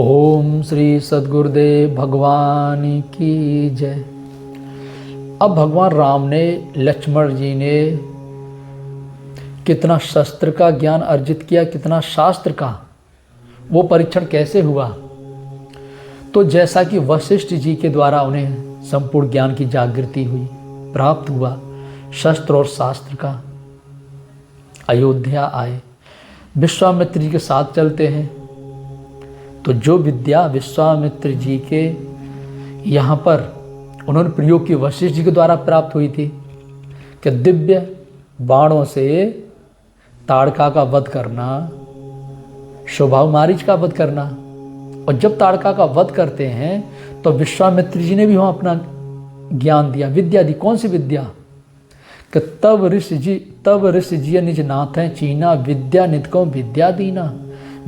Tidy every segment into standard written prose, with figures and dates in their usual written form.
ओम श्री सद्गुरुदेव भगवान की जय। अब भगवान राम ने, लक्ष्मण जी ने कितना शस्त्र का ज्ञान अर्जित किया, कितना शास्त्र का, वो परीक्षण कैसे हुआ। तो जैसा कि वशिष्ठ जी के द्वारा उन्हें संपूर्ण ज्ञान की जागृति हुई, प्राप्त हुआ शस्त्र और शास्त्र का। अयोध्या आए, विश्वामित्र जी के साथ चलते हैं। तो जो विद्या विश्वामित्र जी के यहाँ पर उन्होंने प्रयोग की, वशिष्ठ जी के द्वारा प्राप्त हुई थी कि दिव्य बाणों से ताड़का का वध करना, स्वभाव मारीच का वध करना। और जब ताड़का का वध करते हैं तो विश्वामित्र जी ने भी वहाँ अपना ज्ञान दिया, विद्या दी। कौन सी विद्या? कि तब ऋषि जी निज नाथ है चीना, विद्या नितकों विद्या दीना,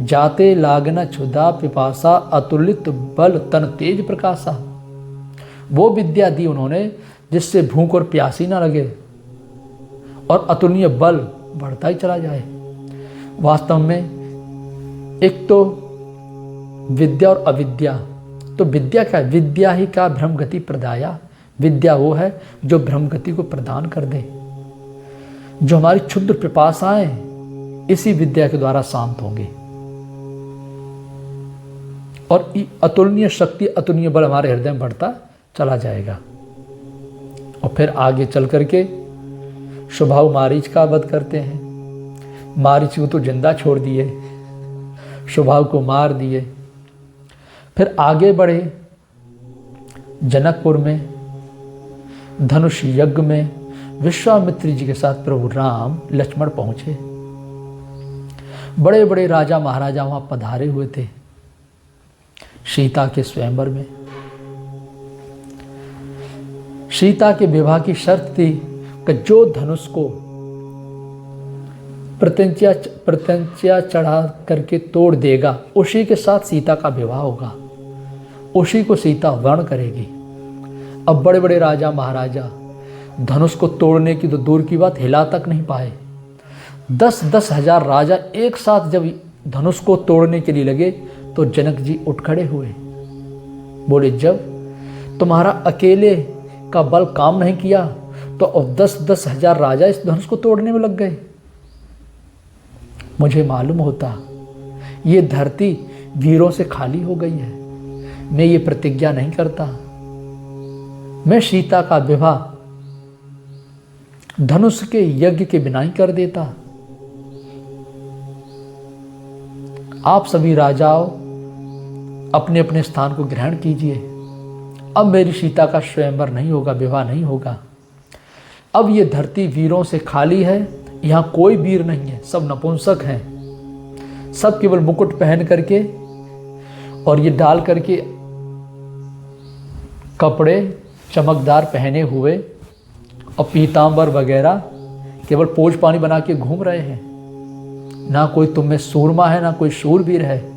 जाते लागना क्षुधा पिपासा, अतुलित बल तन तेज प्रकाशा। वो विद्या दी उन्होंने जिससे भूख और प्यासी ना लगे और अतुलनीय बल बढ़ता ही चला जाए। वास्तव में एक तो विद्या और अविद्या। तो विद्या क्या है? विद्या ही का भ्रम गति प्रदाया। विद्या वो है जो भ्रम गति को प्रदान कर दे, जो हमारी क्षुद्र पिपासाएं इसी विद्या के द्वारा शांत होंगी और अतुलनीय शक्ति, अतुलनीय बल हमारे हृदय में बढ़ता चला जाएगा। और फिर आगे चल करके स्वभाव मारीच का वध करते हैं। मारीच को तो जिंदा छोड़ दिए, स्वभाव को मार दिए। फिर आगे बढ़े, जनकपुर में धनुष यज्ञ में विश्वामित्र जी के साथ प्रभु राम लक्ष्मण पहुंचे। बड़े बड़े राजा महाराजा वहां पधारे हुए थे सीता के स्वयंवर में। सीता के विवाह की शर्त थी कि जो धनुष को प्रत्यंचा चढ़ा करके तोड़ देगा उसी के साथ सीता का विवाह होगा, उसी को सीता वर्ण करेगी। अब बड़े बड़े राजा महाराजा धनुष को तोड़ने की तो दूर की बात, हिला तक नहीं पाए। 10-10 हजार राजा एक साथ जब धनुष को तोड़ने के लिए लगे तो जनक जी उठ खड़े हुए, बोले जब तुम्हारा अकेले का बल काम नहीं किया तो अब 10-10 हजार राजा इस धनुष को तोड़ने में लग गए। मुझे मालूम होता ये धरती वीरों से खाली हो गई है, मैं ये प्रतिज्ञा नहीं करता, मैं सीता का विवाह धनुष के यज्ञ के बिना ही कर देता। आप सभी राजाओं अपने अपने स्थान को ग्रहण कीजिए। अब मेरी सीता का स्वयंवर नहीं होगा, विवाह नहीं होगा। अब ये धरती वीरों से खाली है, यहाँ कोई वीर नहीं है, सब नपुंसक हैं। सब केवल मुकुट पहन करके और ये डाल करके कपड़े चमकदार पहने हुए और पीतांबर वगैरह केवल पोज पानी बना के घूम रहे हैं। ना कोई तुम में सूरमा है, ना कोई शूरवीर है।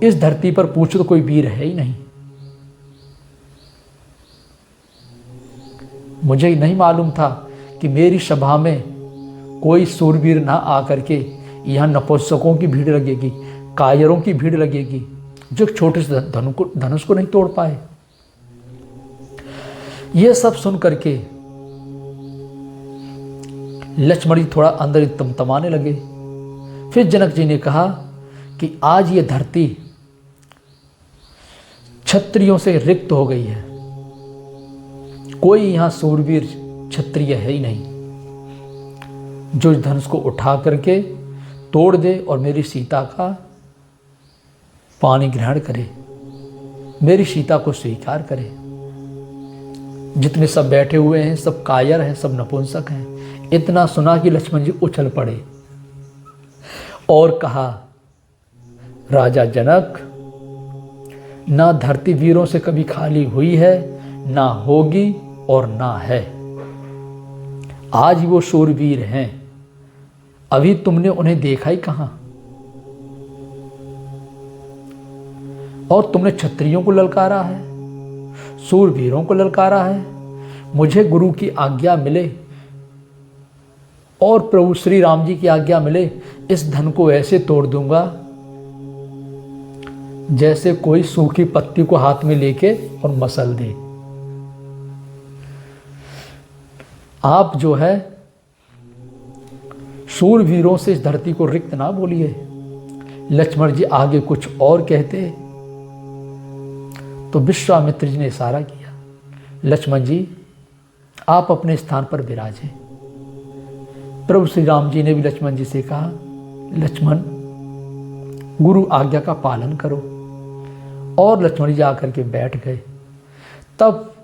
इस धरती पर पूछो तो कोई वीर है ही नहीं। मुझे नहीं मालूम था कि मेरी सभा में कोई सूरवीर ना आकर के यहाँ नपुंसकों की भीड़ लगेगी, कायरों की भीड़ लगेगी, जो छोटे से धनुष को नहीं तोड़ पाए। ये सब सुन करके लक्ष्मण जी थोड़ा अंदर तमतमाने लगे। फिर जनक जी ने कहा कि आज ये धरती क्षत्रियों से रिक्त हो गई है, कोई यहाँ सूरवीर क्षत्रिय है ही नहीं जो इस धनुष को उठा करके तोड़ दे और मेरी सीता का पानी ग्रहण करे, मेरी सीता को स्वीकार करे। जितने सब बैठे हुए हैं सब कायर हैं, सब नपुंसक हैं। इतना सुना कि लक्ष्मण जी उछल पड़े और कहा, राजा जनक, ना धरती वीरों से कभी खाली हुई है, ना होगी और ना है। आज वो शूरवीर हैं, अभी तुमने उन्हें देखा ही कहां। और तुमने क्षत्रियों को ललकारा है, शूरवीरों को ललकारा है। मुझे गुरु की आज्ञा मिले और प्रभु श्री राम जी की आज्ञा मिले, इस धन को ऐसे तोड़ दूंगा जैसे कोई सूखी पत्ती को हाथ में लेके और मसल दे। आप जो है शूरवीरों से इस धरती को रिक्त ना बोलिए। लक्ष्मण जी आगे कुछ और कहते तो विश्वामित्र जी ने इशारा किया, लक्ष्मण जी आप अपने स्थान पर विराजें। प्रभु श्री राम जी ने भी लक्ष्मण जी से कहा, लक्ष्मण गुरु आज्ञा का पालन करो। और लक्ष्मण जी आकर के बैठ गए। तब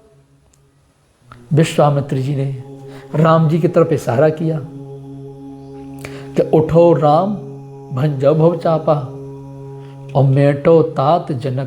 विश्वामित्र जी ने राम जी की तरफ इशारा किया कि उठो राम भंजो भव चापा और मेटो तात जनक